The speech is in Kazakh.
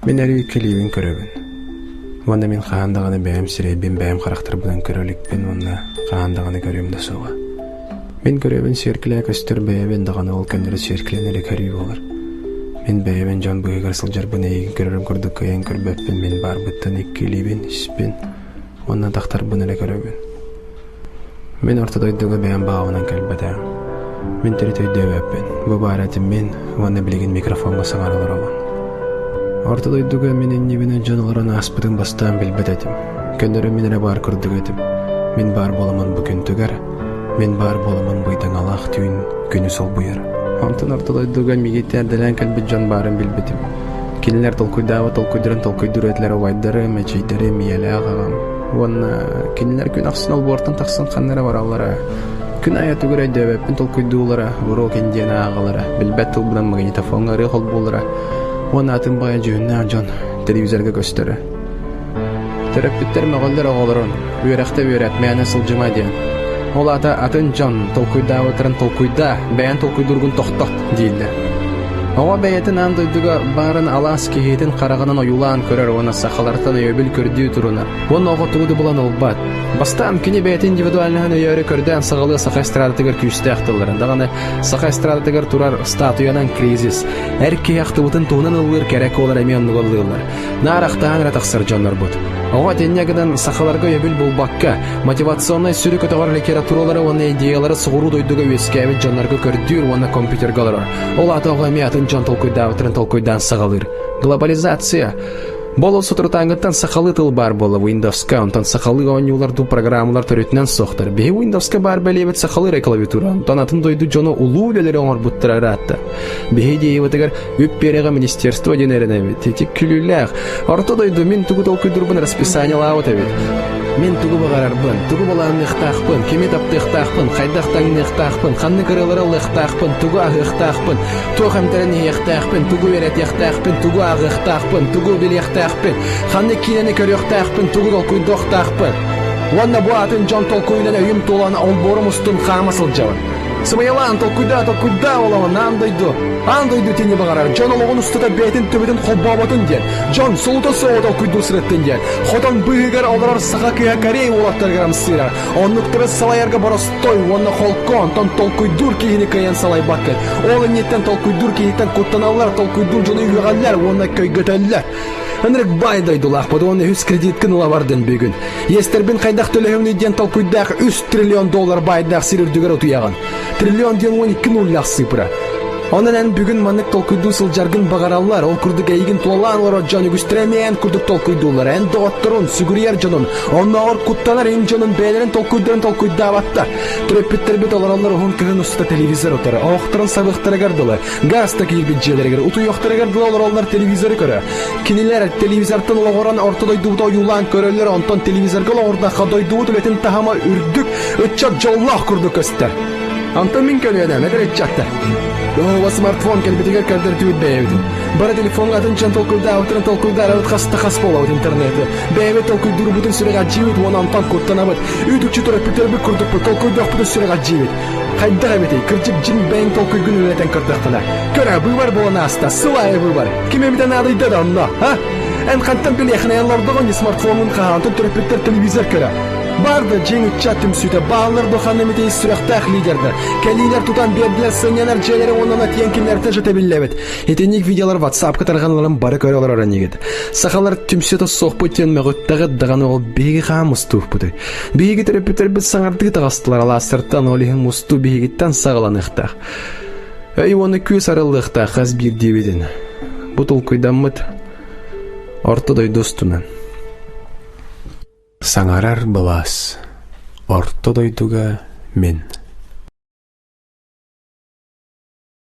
Мен әрі келейбін көрөбін. Онда мен қағандағаны бәйім сірейбін, бәйім қарақтыр бұдан көрөлікпен, онда қағандағаны көрем да соға. Мен көрөбін серкілі көстер бәйбен дағаны ол көндері серкіленері көрей болар. Мен бәйбен жан бұйығар сылжар бұны егін көрерім күрді көйен көрбөппен, мен бар бұттан еккелейбін, іспен, онда тақтар бұнылы көрөбін. Мен ортадойдығы бәйім бағауынан кәлбәді. Мен теритойды өппен, бұ баратым мен, онда білеген микрофонға саңарылар олан. Ортадойдығы менен небені жаныларына аспыдың бастан білбет етім. Көндері менері бар күрдік етім. Мен бар боламын бүкін түгер, мен бар боламын бұйдан алақ түйін күні сол бұйыр. Онтын ортадойдығы мегеттер дәлән кәлбет жан барын білбетім. Келінер толкуйдавы толкуйдыр өтлері вайдары, мәчейдері, миялі ағағам. Онна келінер күн ақсын ол бортын тақсын қаннары бар алара. Күн аяты көрі дөбеппін толкуйдуылара, бұру кендені ағалара. Білбет тұлбынан магнитофонға рейхол болара. Оны атын бая жүйінна жон телевизорға көстері. Терапевттер мағалдар оғаларын, үйрәқті үйрәт, мәйіні сылжыма дейін. Ол атын жон толкуйда өтірін толкуйда, бәйін толкуйдырғын тоқтақ дейілді. Оға бәйетін андойдыға барын алас кейетін қарағынан ойулан көрер, оны сақалартан өбіл көрдеу тұрына. Оны оға тұғыды бұлан олбат. Бастан кені бәйет индивидуалынан өйері көрден сағалы сақа эстрадатығыр күйісті ақтыларын. Дағаны сақа эстрадатығыр тұрар статуянан кризис. Әркей ақтыбытын туғынан ұлғыр кәрәк олар әмен ұлғылығылар. Нар ақтаған ратақсыр жонлар бұд. Оға теннегідан сақаларға өбіл бұл баққа. Мотивационный сүрі көтіғар литературалары, оны идеялары сұғыру дойдыға өскәбі жонларға көрдір, оны компьютергалар. Ол аты оға атын жон толкуйда өтірін толкуйдан сағалыр. Глобализация. Болу сұтыртаңғыттан сақалы тыл бар болы Windows'ка, онтан сақалы оңюларду программалар төретінен соқтыр. Бе Windows'ка бар бәлебет сақалы реклавитура, онтан атын дойду жону улу бәлері оңыр бұттырар атты. Бе дейватығар өп береға министерство денерін әбет. Тетек күліләқ. Орта дойду мен түгі толкуйдырбын расписание лауыт әбет. Мен түгі бағарарбын, түгі болағын ұқтақпын, кеме тапты ұқтақпын, қайдақтаңын ұқтақпын, қанны кірілері ұқтақпын, түгі ағы ұқтақпын, түгі әмтәрін ұқтақпын, түгі верет ұқтақпын, түгі ағы ұқтақпын, түгі бел ұқтақпын, қанны кейнені көрі ұқтақпын, түгі толкуйды ұқтақпын. Онна бұ атын жон толкуйнен өйім толаны олборым ұстын қамасыл жауын. Сымайлан толкуйда оламын, андойду тені бағарар. Жон олығын ұстыда бәйтін төбетін қолбабатын ден. Жон сұлыта соғы толкуйду сұреттен ден. Ходан бұйығар оларар саға күйе кәрей олаттарғарам сыйрар. Оннықтыры салайарға барастой, онна холкон, тон толкуйдур кейіні кайын салай бақын. Олы неттен толкуйдур кейіттен құттаналар, толкуйдур жоны үйғалар, онна көйгөтәлілер. Әнірік байдайдылақ бұды, оны үз кредиткін ұлавардын бүгін. Естербін қайдақ төлігімні ден толкуйдақ 3 триллион доллар байдақ сирірдігір ұтуяған. Триллион ден 12 нуллақ сыпыра. Онын ән бүгін манық толкуйду сылжаргын бағаралар, ол күрдік әйгін туаланлар жаны күстіремен күрдік толкуйдулар, ән доғаттырын, сүгірер жанын, оны ауыр құттанар ең жанын бәйлерін толкуйда аваттар. Түреппеттер бет оларалар оғын кігін ұста телевизор отары, оқтырын сабықтары ғардылы, газта кейбет желері ғыр, ұты yoқтары ғардылы оларалар телевизоры көрі. Кенелер телевизортын олағыран ортадойдуыда юлан көрелер, онтан телевизорға олағырда қадойдуыды бетін тахама үрдік, өтчат жоллақ күрдік өстер. Антон мен көледен, әдір өтчатты. Ова смартфон кәлбетігер кәрдер түйет бәйевді. Бара телефонға атын чан толкуйда, өтірін толкуйда, әрәуіт қасты қас бола өт интернеті. Бәйевет толкуйдыры бұтын сүреға живет, оны антан көттен абыт. Үйдікчі тұрып бітер бір күрдік бұт, толкуйдақ бұтын сүреға живет. Қайдақ әбетей, кірчіп жин бәйін толкуйгін өлетен кірдіқтіна. Көрі, бұйвар болана аста, сылайы бұйвар. Кемемден адайды да онна, ха? Ән қанттан біл яқынайалардың смартфонын қағантын тұрып бітер телевизор көрі. Барды жеңіт чаттым сүйті, бағылар доқаны метей сүрақтақ лидерді. Кәлейлер тұтан берділер, сыңянар жайлері онына тиенкелерді жыты білләбет. Етенек видеолар WhatsApp катарғанларым бары көрі олар оран егет. Сақалар түмсеті соқ бұттен мәғыттағы дағаны ол бейгі ға мұстуық бұды. Бейгі терапевтер біз саңардығы тағастылар ала сырттан олығын мұсту бейгіттен сағылан ұқтақ. Өй оны көз арылықтақ қаз бір деведен. Бұтыл көйдан мұд, ортыдай достынан. Саңарар бұлас, ортодойдуға мен.